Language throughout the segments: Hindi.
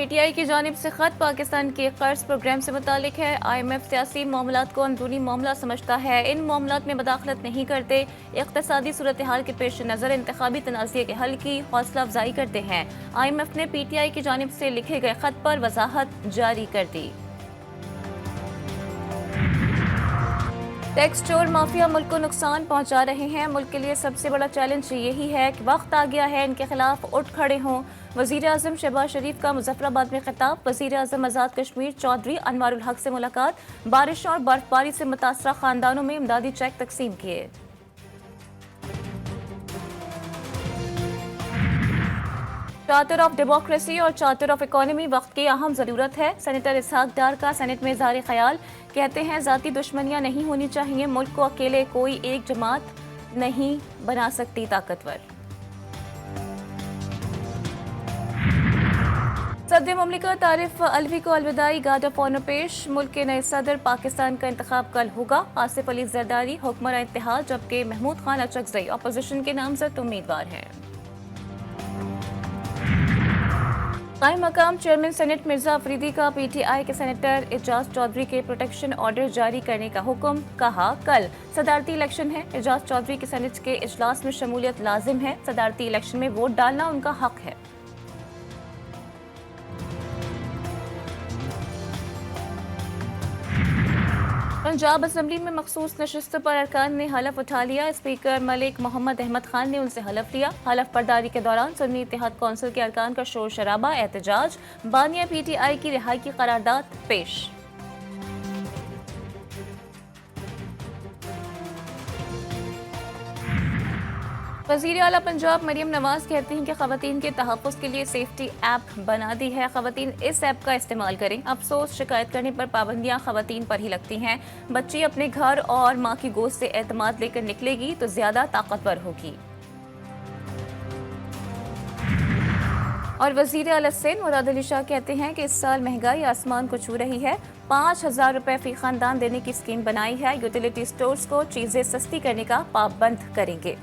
PTI की जानिब से ख़त पाकिस्तान के कर्ज प्रोग्राम से मुतालिक है। IMF सियासी मामलात को अंदरूनी मामला समझता है, इन मामलात में मदाखलत नहीं करते। इक़्तिसादी सूरत हाल के पेश नज़र इंतखाबी तनाज़े के हल की हौसला अफजाई करते हैं। IMF ने PTI की जानिब से लिखे गए ख़त पर वजाहत जारी कर दी। टैक्स चोर माफिया मुल्क को नुकसान पहुंचा रहे हैं। मुल्क के लिए सबसे बड़ा चैलेंज यही है कि वक्त आ गया है इनके खिलाफ उठ खड़े हों। वज़ीर आज़म शहबाज शरीफ का मुजफ्फराबाद में खिताब। वज़ीर आज़म आज़ाद कश्मीर चौधरी अनवारुल हक से मुलाकात। बारिश और बर्फबारी से मुतासरा खानदानों में इमदादी चेक तकसीम किए। चार्टर ऑफ डेमोक्रेसी और चार्टर ऑफ इकोनॉमी वक्त की अहम ज़रूरत है। सेनेटर इसहाक डार का सेनेट में इज़हार ख्याल। कहते हैं ज़ाती दुश्मनियां नहीं होनी चाहिए, मुल्क को अकेले कोई एक जमात नहीं बना सकती ताकतवर। सदर मुमलिकत आरिफ अलवी को अलविदाई गार्ड ऑफ ऑनर पेश। मुल्क के नए सदर पाकिस्तान का इंतखाब कल होगा। आसिफ अली जरदारी हुक्मरान इत्तेहाद, जबकि महमूद खान अचकजई अपोजिशन के नामजद उम्मीदवार हैं। कायम मकाम चेयरमैन सेनेट मिर्जा अफरीदी का PTI के सेनेटर एजाज चौधरी के प्रोटेक्शन ऑर्डर जारी करने का हुक्म। कहा, कल सदारती इलेक्शन है, एजाज चौधरी के सेनेट के इजलास में शमूलियत लाजिम है। सदारती इलेक्शन में वोट डालना उनका हक है। पंजाब असम्बली में मखसूस नशिस्तों पर अरकान ने हलफ उठा लिया। स्पीकर मलिक मोहम्मद अहमद खान ने उनसे हलफ लिया। हलफ बर्दारी के दौरान सुन्नी इत्तेहाद कौंसिल के अरकान का शोर शराबा, एहतजाज। बानिया PTI की रिहाई की करारदाद पेश। वज़ीर आला पंजाब मरियम नवाज कहती हैं कि ख़वातीन के तहफ़्फ़ुज़ के लिए सेफ्टी ऐप बना दी है। ख़वातीन इस ऐप का इस्तेमाल करें। अफसोस, शिकायत करने पर पाबंदियां ख़वातीन पर ही लगती हैं। बच्ची अपने घर और माँ की गोद से एतमाद लेकर निकलेगी तो ज़्यादा ताकतवर होगी। और वज़ीर आला सिंध मुराद अली शाह कहते हैं कि इस साल महंगाई आसमान को छू रही है। 5,000 रुपये फी खानदान देने की स्कीम बनाई है। यूटिलिटी स्टोर्स को चीज़ें सस्ती करने का पाबंद करेंगे।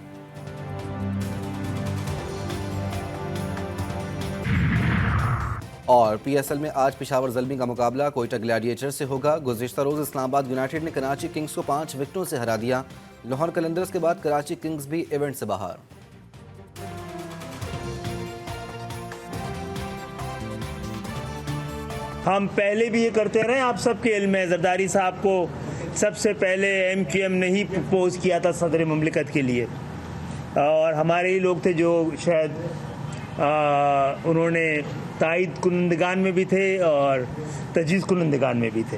और PSL में आज पेशावर ज़ल्मी का मुकाबला कोयटा ग्लैडिएटर से होगा। गुज़िश्ता रोज़ इस्लामाबाद यूनाइटेड ने कराची किंग्स को 5 विकेटों से हरा दिया। लाहौर कलंदर्स के बाद कराची किंग्स भी इवेंट से बाहर। हम पहले भी ये करते रहे, आप सबके इल्म है। जरदारी साहब को सबसे पहले MQM ने ही प्रपोज किया था सदर मुमलिकत के लिए, और हमारे ही लोग थे जो शायद उन्होंने तायद कुनंदगान में भी थे और तजवीज़ कुनंदगान में भी थे।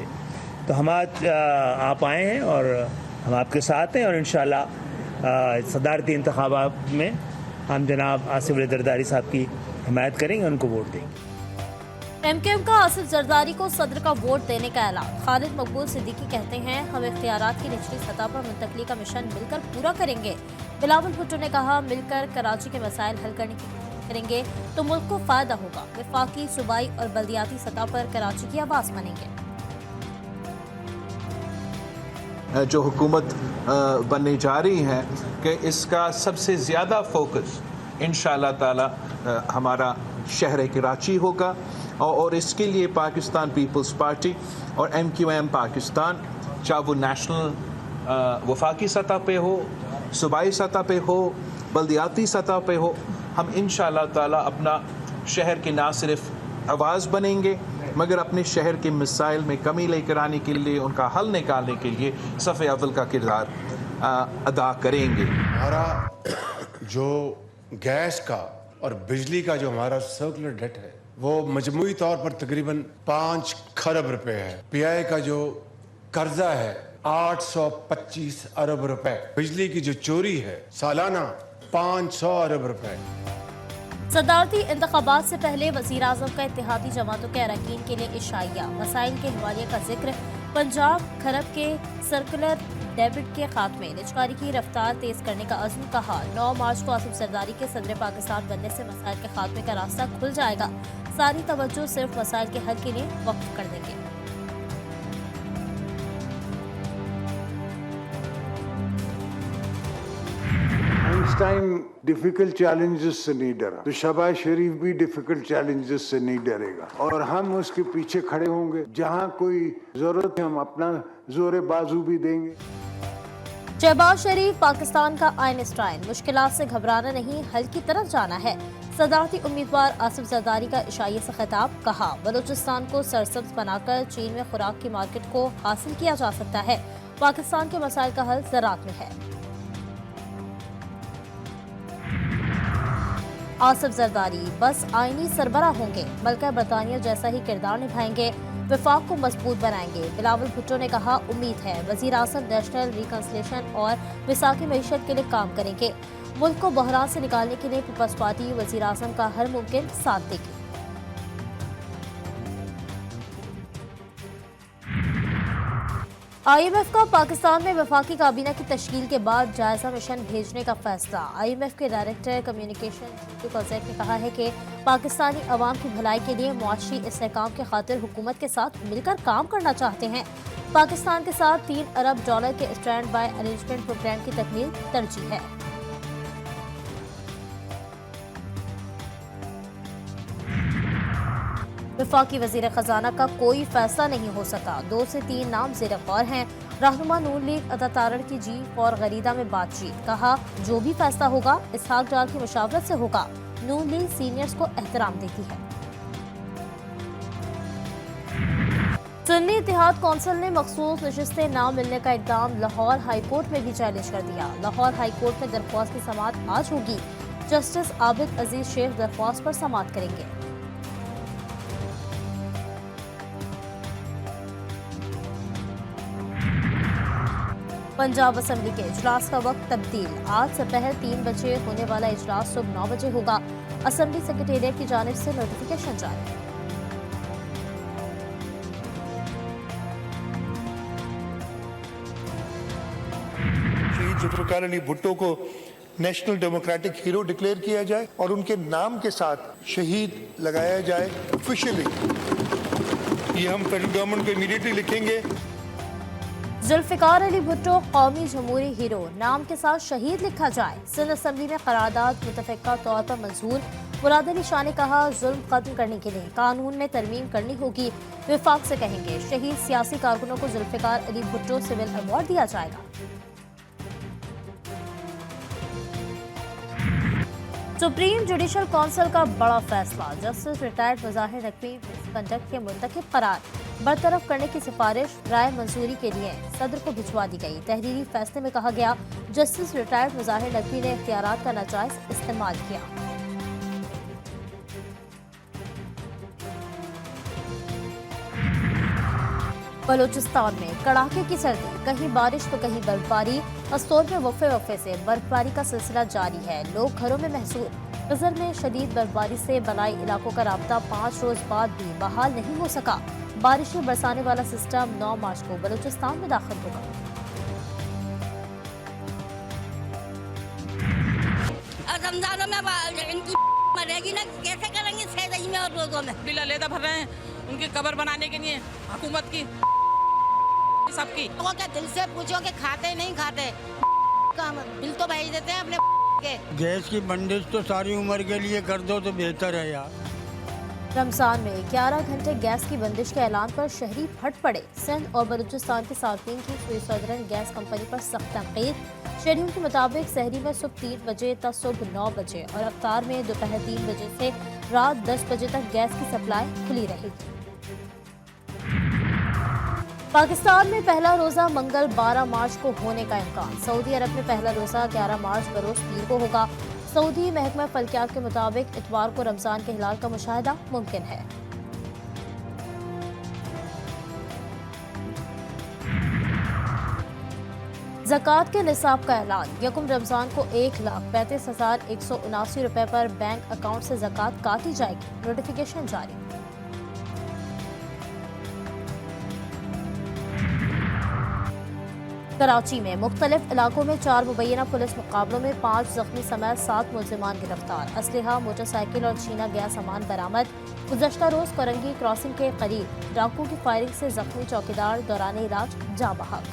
तो हम आज आप आए हैं और हम आपके साथ हैं, और इंशाअल्लाह सदारती इंतखाबात में हम जनाब आसिफ अली जरदारी साहब की हिमायत करेंगे, उनको वोट देंगे। MQM का आसिफ जरदारी को सदर का वोट देने का ऐलान। खालिद मकबूल सिद्दीकी कहते हैं, हम इख्तियारात की निचली सतह पर मुंतकली का मिशन मिलकर पूरा करेंगे। बिलावल भुट्टो ने कहा, मिलकर कराची के मसाइल हल करने की करेंगे तो मुल्क को फायदा होगा। वफाकी, सूबाई और बल्दियाती सतह पर कराची की आवाज़ बनेंगे। जो हुकूमत बनने जा रही है कि इसका सबसे ज़्यादा फोकस इंशाअल्लाह ताला हमारा शहर कराची होगा, और इसके लिए पाकिस्तान पीपल्स पार्टी और MQM पाकिस्तान, चाहे वो नेशनल वफाकी सतह पे हो, सूबाई सतह पे हो, बल्दियाती सतह पे हो, हम इंशाअल्लाह ताला अपना शहर के ना सिर्फ आवाज़ बनेंगे मगर अपने शहर के मसाइल में कमी लेकर आने के लिए, उनका हल निकालने के लिए सफ़े अव्वल का किरदार अदा करेंगे। हमारा जो गैस का और बिजली का जो हमारा सर्कुलर डेट है वो मजमूई तौर पर तकरीबन 5 खरब रुपए है। PI का जो कर्जा है 825 अरब रुपए। बिजली की जो चोरी है सालाना 500 अरब रुपए। सदारती इंतखाबात से पहले वज़ीर आज़म का इत्तेहादी जमातों के अरकान के लिए इशाइया। मसाइल के हवाले का जिक्र। पंजाब खरब के सर्कुलर डेबिट के खात्मे, निजकारी की रफ्तार तेज करने का अज़्म। कहा, 9 मार्च को आसिफ जरदारी के सदर पाकिस्तान बनने से मसाइल के खात्मे का रास्ता खुल जाएगा। सारी तवज्जो सिर्फ मसाइल के हल के लिए वक्फ कर देंगे। इस टाइम डिफिकल्ट चैलेंजेस से नहीं डरा, तो शहबाज शरीफ भी डिफिकल्ट चैलेंजेस से नहीं डरेगा और हम उसके पीछे खड़े होंगे। जहां कोई जरूरत है हम अपना जोरे बाजू भी देंगे। शहबाज शरीफ पाकिस्तान का आइंस्टाइन, मुश्किलात से घबराना नहीं, हल की तरफ जाना है। सदारती उम्मीदवार आसिफ जरदारी का इशाइये से खिताब, कहा बलूचिस्तान को सरसब्ज बनाकर चीन में खुराक की मार्केट को हासिल किया जा सकता है। पाकिस्तान के मसाइल का हल ज़राअत में है। आसिफ जरदारी बस आईनी सरबरा होंगे, मलका बरतानिया जैसा ही किरदार निभाएंगे, विफाक को मजबूत बनाएंगे। बिलावल भुट्टो ने कहा, उम्मीद है वजीर आज़म नेशनल रिकंसिलिएशन और विसाखी मईशत के लिए काम करेंगे। मुल्क को बहरान से निकालने के लिए पीपल्स पार्टी वजीर आज़म का हर मुमकिन साथ देगी। IMF का पाकिस्तान में वफाकी काबीना की तश्कील के बाद जायजा मिशन भेजने का फैसला। IMF के डायरेक्टर कम्युनिकेशन प्रोजेक्ट ने कहा है कि पाकिस्तानी अवाम की भलाई के लिए मुआशी इस्तेहकाम के खातिर हुकूमत के साथ मिलकर काम करना चाहते हैं। पाकिस्तान के साथ $3 अरब के स्टैंड बाय अरेंजमेंट प्रोग्राम की तकमील तरजीह है। वफाकी वजीर खजाना का कोई फैसला नहीं हो सका, 2 से 3 नाम ज़ेर गौर हैं। रहनुमा नून लीग अता तारड़ की जी और गरीदा में बातचीत, कहा जो भी फैसला होगा इसहाक डार की मुशावरत से होगा। नून लीग सीनियर्स को एहतराम देती है। सुन्नी इत्तेहाद कौंसिल ने मखसूस नशिस्तें ना मिलने का इक़दाम लाहौर हाई कोर्ट में भी चैलेंज कर दिया। लाहौर हाई कोर्ट में दरख्वास्त की समाअत आज होगी। जस्टिस आबिद अजीज शेख दरख्वास्त पर समाअत करेंगे। पंजाब असम्बली के इजलास का वक्त तब्दील, आज दोपहर 3 बजे होने वाला इजलास सुबह 9 बजे होगा। असम्बली सेक्रेटेरिएट की जानिब से नोटिफिकेशन जारी। शहीद जुल्फ़िकार अली भुट्टो को नेशनल डेमोक्रेटिक हीरो डिक्लेयर किया जाए और उनके नाम के साथ शहीद लगाया जाए ऑफिशियली। ये हम फेडरल गवर्नमेंट को इमीडिएटली लिखेंगे। जुल्फ़िकार अली भुट्टो कौमी जमहूरी हीरो, नाम के साथ शहीद लिखा जाए। सिंध असम्बली में करारदाद मुतफ़िक़ा तौर पर मंजूर। मुराद अली शाह ने कहा, जुल्म खत्म करने के लिए कानून में तरमीम करनी होगी। विफाक से कहेंगे शहीद सियासी कारकुनों को जुल्फ़िकार अली भुट्टो सिविल अवार्ड दिया जाएगा। सुप्रीम जुडिशल काउंसिल का बड़ा फैसला, justice retired Mazahar Naqvi misconduct के मुंतखब करार बरतरफ करने की सिफारिश राय मंजूरी के लिए सदर को भिजवा दी गई। तहरीरी फैसले में कहा गया, जस्टिस रिटायर्ड मुज़ाहिर नकवी ने इख्तियारात का नाजायज इस्तेमाल किया। बलूचिस्तान में कड़ाके की सर्दी, कहीं बारिश तो कहीं बर्फबारी। अस्तोर में वफ़े से बर्फबारी का सिलसिला जारी है, लोग घरों में महसूर। गज़र में शदीद बर्फबारी से बलाई इलाकों का राब्ता 5 रोज बाद भी बहाल नहीं हो सका। बारिशें बरसाने वाला सिस्टम 9 मार्च को बलूचिस्तान में दाखिल होगा। रमजानों में इनकी मरेगी ना, कैसे करेंगे 6 में और रोजों में? बिल अलहदा भर रहे हैं उनकी कब्र बनाने के लिए, हुकूमत की सबकी। लोगों के दिल से पूछो कि खाते नहीं खाते, बिल तो भेज देते हैं अपने के। गैस की बंदिश तो सारी उम्र के लिए कर दो तो बेहतर है यार। रमजान में 11 घंटे गैस की बंदिश के ऐलान पर शहरी फट पड़े। सिंध और बलूचिस्तान के सार्फिन की सुई सदरन गैस कंपनी पर सख्त तनकीद। शेड्यूल के मुताबिक सहरी में सुबह 3 बजे तक सुबह 9 बजे और अफ्तार में दोपहर 3 बजे से रात 10 बजे तक गैस की सप्लाई खुली रहेगी। पाकिस्तान में पहला रोज़ा मंगल 12 मार्च को होने का इम्कान। सऊदी अरब में पहला रोज़ा 11 मार्च बरोज़ पीर को होगा। सऊदी महकमा फल्कियात के मुताबिक इतवार को रमज़ान के हिलाल का मुशाहिदा मुमकिन है। ज़कात के निसाब का ऐलान, यकुम रमज़ान को 1,35,179 रुपये पर बैंक अकाउंट से ज़कात काटी जाएगी। नोटिफिकेशन जारी। कराची में मुख्तलिफ इलाकों में 4 मुबैना पुलिस मुकाबलों में 5 जख्मी समेत 7 मुलजिमान गिरफ्तार। असलहा, मोटरसाइकिल और छीना गया सामान बरामद। गुज़श्ता रोज करंगी क्रॉसिंग के करीब डाकू की फायरिंग से जख्मी चौकीदार दौरान इलाज जाँ बहक।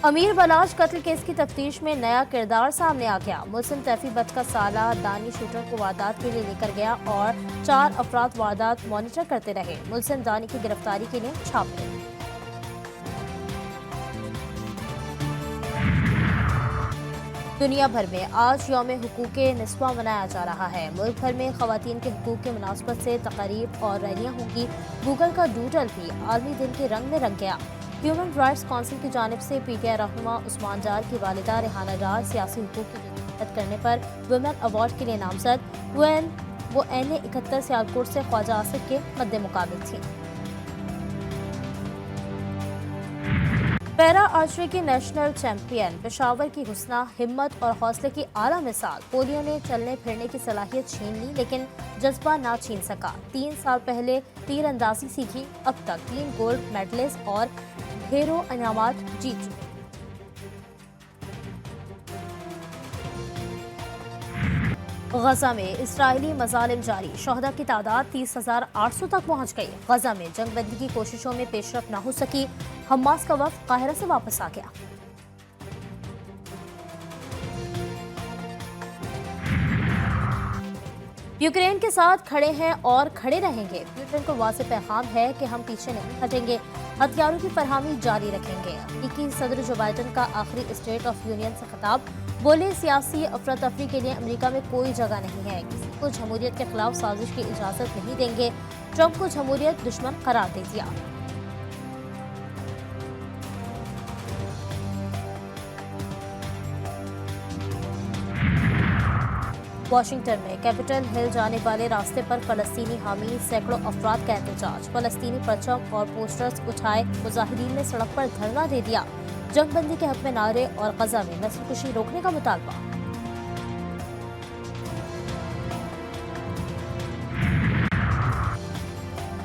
अमीर बलाज कत्ल केस की तफ्तीश में नया किरदार सामने आ गया। मुल्जिम तैफी बट का साला दानी शूटर को वारदात के लिए लेकर गया और 4 अफराद वारदात मॉनिटर करते रहे। मुल्जिम दानी की गिरफ्तारी के लिए छापे। दुनिया भर में आज यौम हुकूक निस्वा मनाया जा रहा है। मुल्क भर में खवातीन के हुकूक के मुनासबत से तकारीब और रैलियां होंगी। गूगल का डूडल भी आलमी दिन के रंग में रंग गया। ह्यूमन राइट्स काउंसिल की जानिब से पीटीआई रहनुमा उस्मान डार की वालिदा रेहाना डार सियासी हुकूक की जद्दोजहद करने पर वुमेन अवार्ड के लिए नामजद। वो NA-71 सियालकोट से ख्वाजा आसिफ के मद्दे मुकाबिल थी। पैरा आर्चरी की नेशनल चैंपियन पेशावर की हुस्ना हिम्मत और हौसले की आला मिसाल। पोलियो ने चलने फिरने की सलाहियत छीन ली लेकिन जज्बा ना छीन सका। 3 साल पहले तीरंदाजी सीखी, अब तक 3 गोल्ड मेडलिस्ट और ढेरों इनामात जीत चुके। गजा में इस्राएली मजालिम जारी, शहदा की तादाद 30,800 तक पहुंच गई। गजा में जंगबंदी की कोशिशों में पेशरफ न हो सकी। हमास का वफ्द काहिरा से वापस आ गया। यूक्रेन के साथ खड़े हैं और खड़े रहेंगे। पुतिन को वाज़ेह पैगाम है कि हम पीछे नहीं हटेंगे, हथियारों की फरहमी जारी रखेंगे। अमेरिकी सदर जो बाइडन का आखिरी स्टेट ऑफ यूनियन से खिताब, बोले सियासी अफरा तफरी के लिए अमेरिका में कोई जगह नहीं है, किसी को जमहूरियत के खिलाफ साजिश की इजाजत नहीं देंगे। ट्रंप को जमहूरियत दुश्मन करार दे दिया। वाशिंगटन में कैपिटल हिल जाने वाले रास्ते पर फलस्तीनी हामी सैकड़ों अफराद का एहतजाज। फलस्तीनी परचम और पोस्टर्स उठाए मुजाहिदीन ने सड़क पर धरना दे दिया। जंगबंदी के हक में नारे और गजा में नस्लकुशी रोकने का मुतालबा।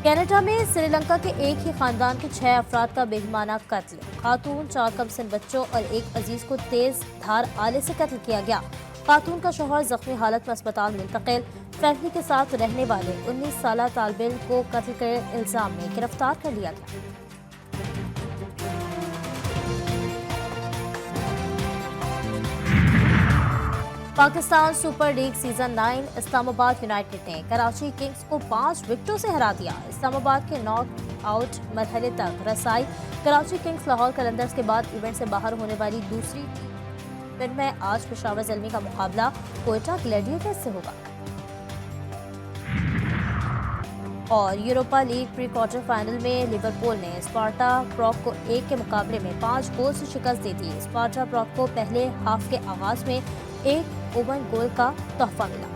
कनाडा में श्रीलंका के एक ही खानदान के 6 अफराद का बेईमाना कत्ल। खातून, 4 कमसिन बच्चों और एक अजीज को तेज धार आले से कत्ल किया गया। खातून का शौहर जख्मी हालत में अस्पताल मुंतकिल। फैमिली के साथ रहने वाले 19 साला तालिब इल्म को कत्ल के इल्जाम में गिरफ्तार कर लिया गया। Pakistan super league season 9 Islamabad United ने कराची किंग्स को 5 विकेटों से हरा दिया। इस्लामाबाद के नॉक आउट मरहले तक रसाई। कराची किंग्स लाहौर कलंदर्स के बाद इवेंट से बाहर होने वाली दूसरी टीम में आज पेशावर ज़ल्मी का मुकाबला कोयटा ग्लैडिएटर्स से होगा। और Europa league pre quarter final में लिवरपूल ने स्पार्टा प्रॉग को 1 के मुकाबले में 5 गोल से शिकस्त दी थी। स्पार्टा प्रॉग को पहले हाफ के आगाज में 1 ओवन गोल का तोहफा मिला।